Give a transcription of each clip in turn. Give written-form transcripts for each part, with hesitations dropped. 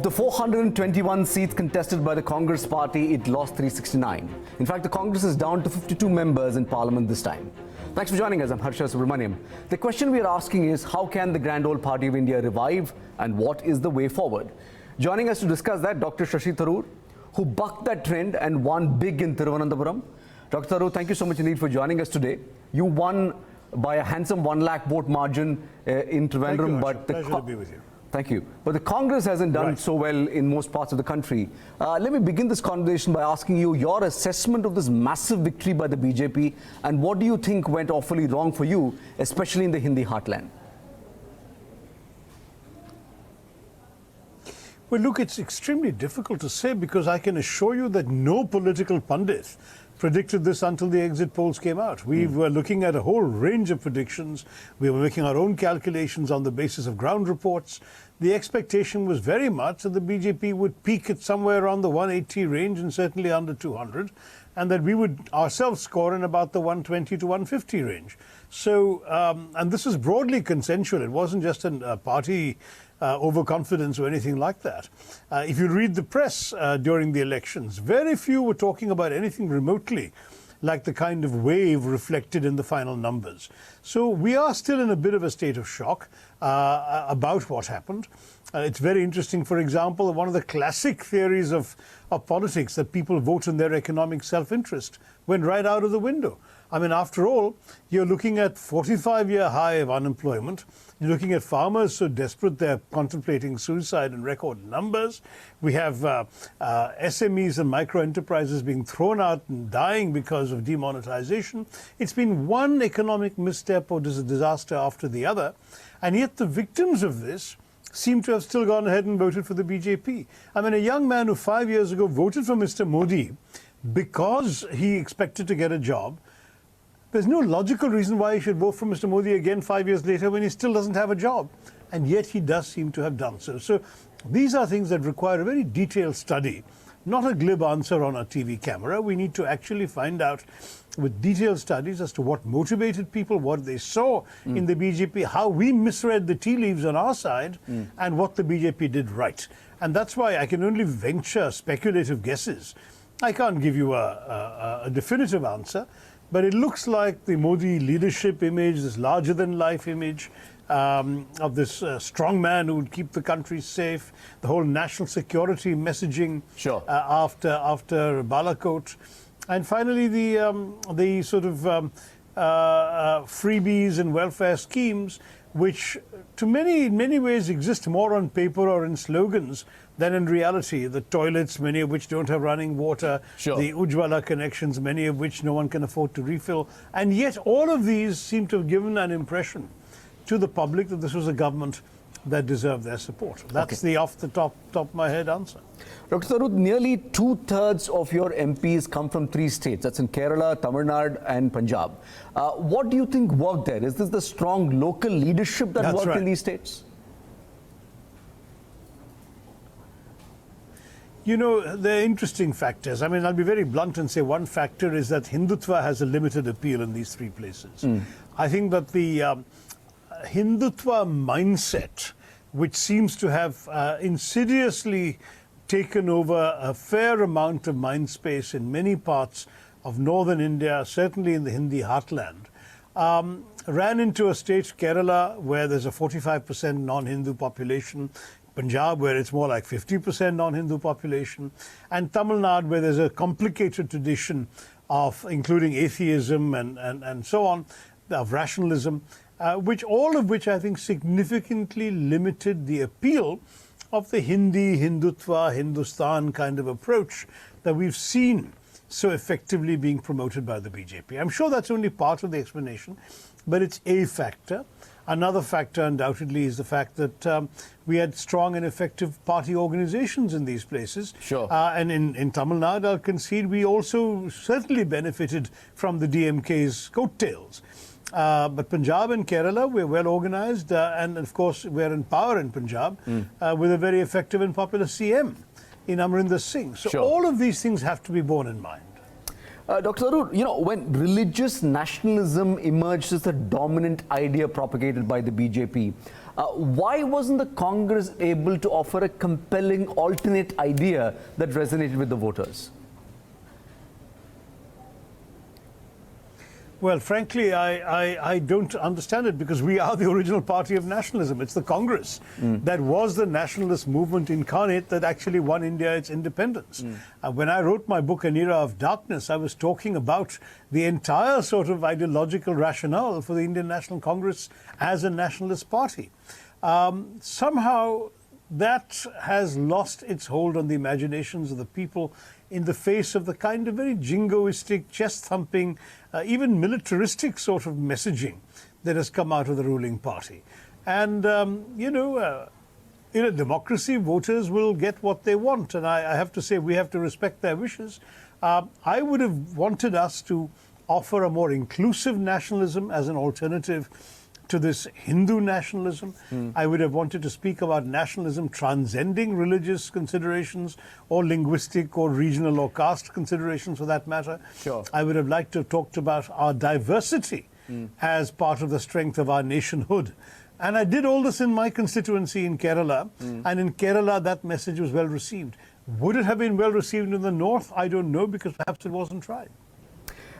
Of the 421 seats contested by the Congress party, it lost 369. In fact, the Congress is down to 52 members in Parliament this time. Thanks for joining us. I'm Harsha Subramaniam. The question we are asking is, how can the Grand Old Party of India revive and what is the way forward? Joining us to discuss that, Dr. Shashi Tharoor, who bucked that trend and won big in Thiruvananthapuram. Dr. Tharoor, thank you so much indeed for joining us today. You won by a handsome 1 lakh vote margin in Trivandrum. But pleasure to be with you. Thank you. But the Congress hasn't done so well in most parts of the country. Let me begin this conversation by asking you your assessment of this massive victory by the BJP and what do you think went awfully wrong for you, especially in the Hindi heartland? Well, look, it's extremely difficult to say because I can assure you that no political pundit predicted this until the exit polls came out. We were looking at a whole range of predictions. We were making our own calculations on the basis of ground reports. The expectation was very much that the BJP would peak at somewhere around the 180 range and certainly under 200, and that we would ourselves score in about the 120 to 150 range. So, and this is broadly consensual. It wasn't just a party overconfidence or anything like that. If you read the press during the elections, very few were talking about anything remotely like the kind of wave reflected in the final numbers. So we are still in a bit of a state of shock about what happened. It's very interesting, for example, one of the classic theories of politics, that people vote in their economic self-interest, went right out of the window. I mean, after all, you're looking at 45-year high of unemployment. You're looking at farmers so desperate they're contemplating suicide in record numbers. We have SMEs and micro-enterprises being thrown out and dying because of demonetization. It's been one economic misstep or disaster after the other. And yet the victims of this seem to have still gone ahead and voted for the BJP. I mean, a young man who 5 years ago voted for Mr. Modi because he expected to get a job, there's no logical reason why he should vote for Mr. Modi again 5 years later when he still doesn't have a job. And yet he does seem to have done so. So these are things that require a very detailed study, not a glib answer on a TV camera. We need to actually find out with detailed studies as to what motivated people, what they saw in the BJP, how we misread the tea leaves on our side, and what the BJP did right. And that's why I can only venture speculative guesses. I can't give you a definitive answer. But it looks like the Modi leadership image, this larger-than-life image of this strong man who would keep the country safe, the whole national security messaging after Balakot, and finally the sort of freebies and welfare schemes, which to many ways exist more on paper or in slogans than in reality. The toilets, many of which don't have running water, the Ujjwala connections, many of which no one can afford to refill. And yet all of these seem to have given an impression to the public that this was a government that deserved their support. That's the off the top of my head answer. Dr. Tharoor, nearly 2/3 of your MPs come from 3 states. That's in Kerala, Tamil Nadu and Punjab. What do you think worked there? Is this the strong local leadership that worked in these states? You know, there are interesting factors. I mean, I'll be very blunt and say one factor is that Hindutva has a limited appeal in these 3 places. I think that the Hindutva mindset, which seems to have insidiously taken over a fair amount of mind space in many parts of northern India, certainly in the Hindi heartland, ran into a state, Kerala, where there's a 45% non-Hindu population, Punjab, where it's more like 50% non-Hindu population, and Tamil Nadu, where there's a complicated tradition of including atheism and so on, of rationalism, all of which I think significantly limited the appeal of the Hindi, Hindutva, Hindustan kind of approach that we've seen so effectively being promoted by the BJP. I'm sure that's only part of the explanation, but it's a factor. Another factor, undoubtedly, is the fact that we had strong and effective party organizations in these places. And in Tamil Nadu, I'll concede, we also certainly benefited from the DMK's coattails. But Punjab and Kerala, we're well organized, and of course, we're in power in Punjab with a very effective and popular CM in Amrinder Singh. So all of these things have to be borne in mind. Dr. Tharoor, when religious nationalism emerged as the dominant idea propagated by the BJP, why wasn't the Congress able to offer a compelling alternate idea that resonated with the voters? Well, frankly, I don't understand it, because we are the original party of nationalism. It's the Congress that was the nationalist movement incarnate that actually won India its independence. When I wrote my book, An Era of Darkness, I was talking about the entire sort of ideological rationale for the Indian National Congress as a nationalist party. Somehow that has lost its hold on the imaginations of the people in the face of the kind of very jingoistic, chest-thumping, even militaristic sort of messaging that has come out of the ruling party. And, in a democracy, voters will get what they want. And I have to say, we have to respect their wishes. I would have wanted us to offer a more inclusive nationalism as an alternative to this Hindu nationalism. I would have wanted to speak about nationalism transcending religious considerations or linguistic or regional or caste considerations for that matter. Sure. I would have liked to have talked about our diversity as part of the strength of our nationhood. And I did all this in my constituency in Kerala, and in Kerala that message was well received. Would it have been well received in the north? I don't know, because perhaps it wasn't tried.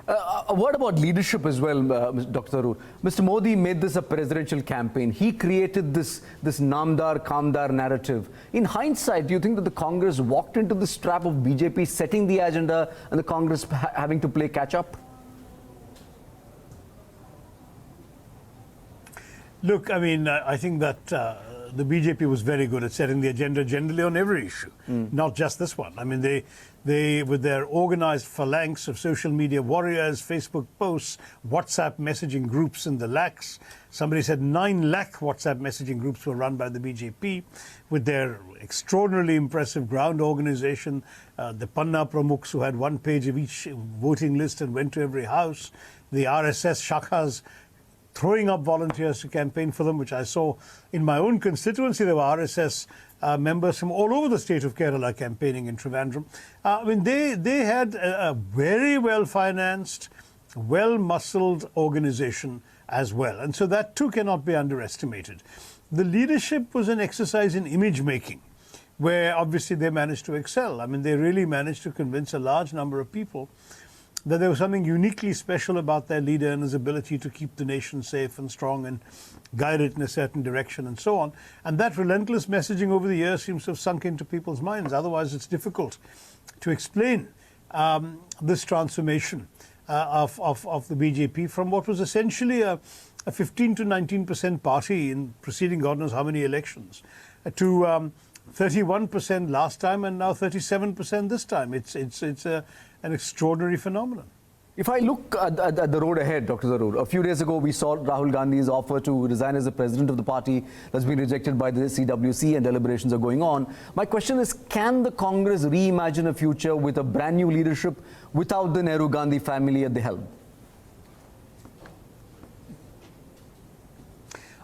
A word about leadership as well, Dr. Tharoor. Mr. Modi made this a presidential campaign. He created this Namdar, Kamdar narrative. In hindsight, do you think that the Congress walked into this trap of BJP setting the agenda and the Congress having to play catch-up? Look, I mean, I think that the BJP was very good at setting the agenda generally on every issue, not just this one. I mean, they, with their organized phalanx of social media warriors, Facebook posts, WhatsApp messaging groups in the lakhs. Somebody said 9 lakh WhatsApp messaging groups were run by the BJP, with their extraordinarily impressive ground organization, the Panna Pramukhs, who had 1 page of each voting list and went to every house, the RSS shakhas throwing up volunteers to campaign for them, which I saw in my own constituency. There were RSS members from all over the state of Kerala campaigning in Trivandrum. I mean, they had a very well-financed, well-muscled organization as well. And so that too cannot be underestimated. The leadership was an exercise in image-making, where obviously they managed to excel. I mean, they really managed to convince a large number of people that there was something uniquely special about their leader and his ability to keep the nation safe and strong and guide it in a certain direction and so on. And that relentless messaging over the years seems to have sunk into people's minds. Otherwise, it's difficult to explain this transformation of the BJP from what was essentially a 15 to 19% party in preceding God knows how many elections to 31% last time and now 37% this time. It's an extraordinary phenomenon. If I look at the road ahead, Dr. Tharoor, a few days ago we saw Rahul Gandhi's offer to resign as the president of the party that's been rejected by the CWC, and deliberations are going on. My question is, can the Congress reimagine a future with a brand new leadership without the Nehru-Gandhi family at the helm?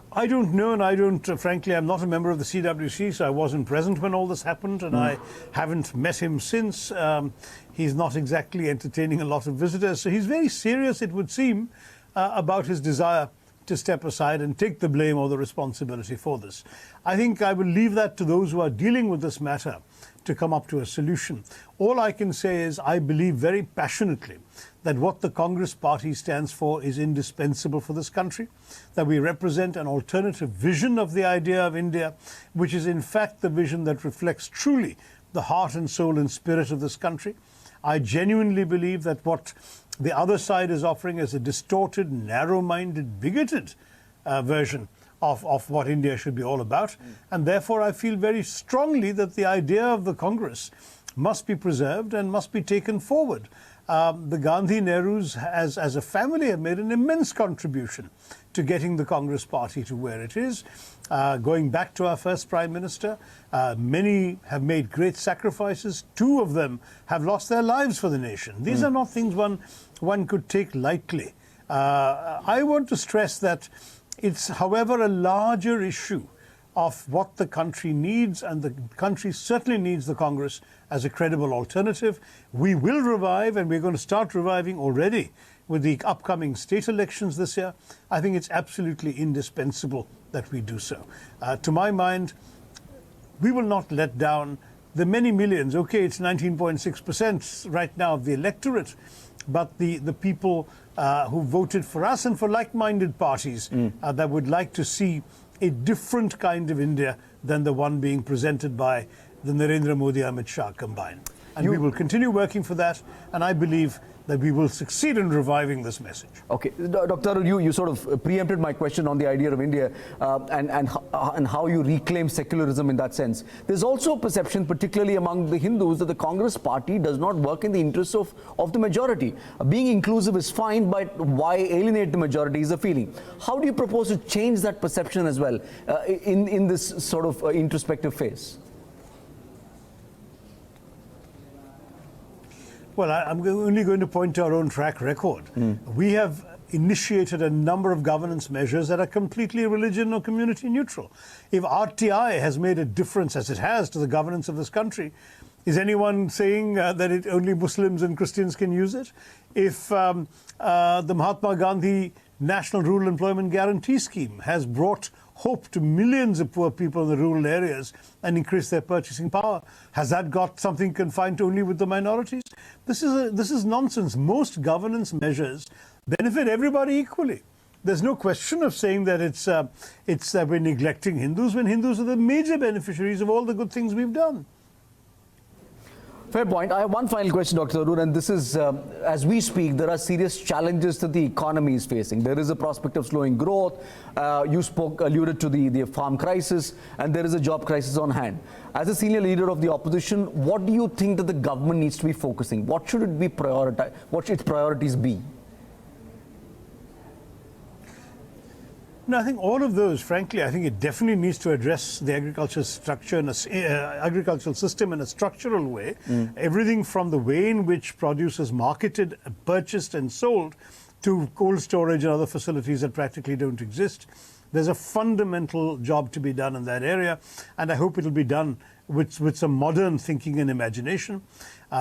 I don't know, and I don't, frankly, I'm not a member of the CWC, so I wasn't present when all this happened, and I haven't met him since. He's not exactly entertaining a lot of visitors, so he's very serious, it would seem, about his desire to step aside and take the blame or the responsibility for this. I think I will leave that to those who are dealing with this matter to come up to a solution. All I can say is I believe very passionately that what the Congress party stands for is indispensable for this country, that we represent an alternative vision of the idea of India, which is in fact the vision that reflects truly the heart and soul and spirit of this country. I genuinely believe that what the other side is offering is a distorted, narrow-minded, bigoted version of what India should be all about. And therefore I feel very strongly that the idea of the Congress must be preserved and must be taken forward. The Gandhi Nehrus as a family have made an immense contribution to getting the Congress party to where it is. Going back to our first Prime Minister, many have made great sacrifices. 2 of them have lost their lives for the nation. These are not things one could take lightly. I want to stress that it's, however, a larger issue of what the country needs, and the country certainly needs the Congress as a credible alternative. We will revive, and we're going to start reviving already with the upcoming state elections this year. I think it's absolutely indispensable that we do so. To my mind, we will not let down the many millions. Okay, it's 19.6% right now of the electorate, but the people who voted for us and for like-minded parties that would like to see a different kind of India than the one being presented by the Narendra Modi Amit Shah combined. And we will continue working for that, and I believe that we will succeed in reviving this message. Okay, Dr. Tharoor, you sort of preempted my question on the idea of India and how you reclaim secularism in that sense. There's also a perception, particularly among the Hindus, that the Congress party does not work in the interests of the majority. Being inclusive is fine, but why alienate the majority is a feeling. How do you propose to change that perception as well in this sort of introspective phase? Well, I'm only going to point to our own track record. We have initiated a number of governance measures that are completely religion or community neutral. If RTI has made a difference, as it has, to the governance of this country, is anyone saying that only Muslims and Christians can use it? If the Mahatma Gandhi National Rural Employment Guarantee Scheme has brought hope to millions of poor people in the rural areas and increased their purchasing power, has that got something confined only with the minorities? This is nonsense. Most governance measures benefit everybody equally. There's no question of saying that it's that we're neglecting Hindus, when Hindus are the major beneficiaries of all the good things we've done. Fair point. I have one final question, Dr. Tharoor, and this is, as we speak, there are serious challenges that the economy is facing. There is a prospect of slowing growth. You alluded to the farm crisis, and there is a job crisis on hand. As a senior leader of the opposition, what do you think that the government needs to be focusing? What should it be prioritized? What should its priorities be? No, I think all of those, frankly, I think it definitely needs to address the agricultural structure and agricultural system in a structural way. Everything from the way in which produce is marketed, purchased and sold, to cold storage and other facilities that practically don't exist. There's a fundamental job to be done in that area, and I hope it'll be done with some modern thinking and imagination.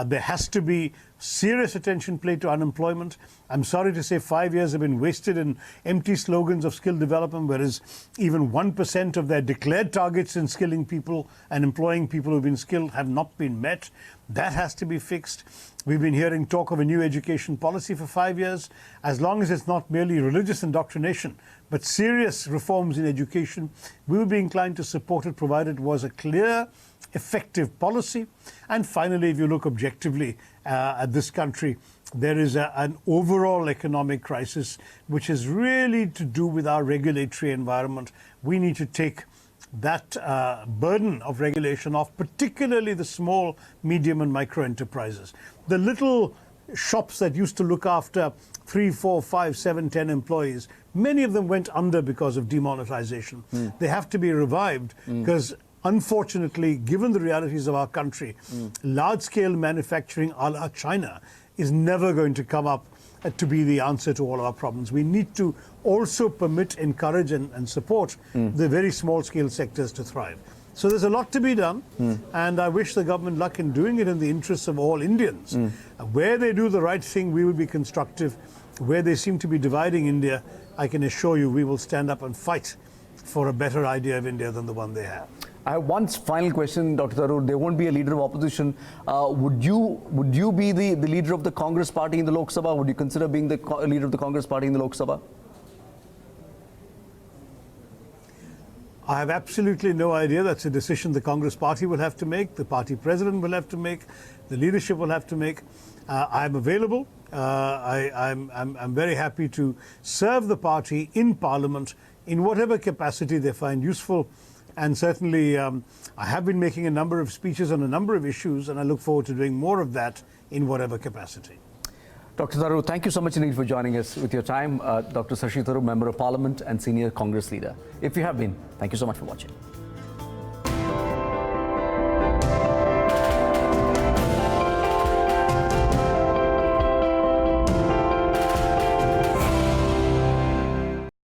There has to be serious attention paid to unemployment. I'm sorry to say 5 years have been wasted in empty slogans of skill development, whereas even 1% of their declared targets in skilling people and employing people who've been skilled have not been met. That has to be fixed. We've been hearing talk of a new education policy for 5 years. As long as it's not merely religious indoctrination, but serious reforms in education, we would be inclined to support it, provided it was a clear, effective policy. And finally, if you look objectively at this country, there is an overall economic crisis which is really to do with our regulatory environment. We need to take that burden of regulation off, particularly the small, medium and micro enterprises. The little shops that used to look after 3, 4, 5, 7, 10 employees, many of them went under because of demonetization. They have to be revived because unfortunately, given the realities of our country, large-scale manufacturing a la China is never going to come up to be the answer to all our problems. We need to also permit, encourage and support the very small-scale sectors to thrive. So there's a lot to be done, and I wish the government luck in doing it in the interests of all Indians. Where they do the right thing, we will be constructive. Where they seem to be dividing India, I can assure you we will stand up and fight for a better idea of India than the one they have. I have one final question, Dr. Tharoor. There won't be a leader of opposition. Would you be the leader of the Congress party in the Lok Sabha? Would you consider being the leader of the Congress party in the Lok Sabha? I have absolutely no idea. That's a decision the Congress party will have to make, the party president will have to make, the leadership will have to make. I'm available. I'm very happy to serve the party in Parliament in whatever capacity they find useful. And certainly, I have been making a number of speeches on a number of issues, and I look forward to doing more of that in whatever capacity. Dr. Tharoor, thank you so much indeed for joining us with your time. Dr. Shashi Tharoor, Member of Parliament and Senior Congress Leader. If you have been, thank you so much for watching.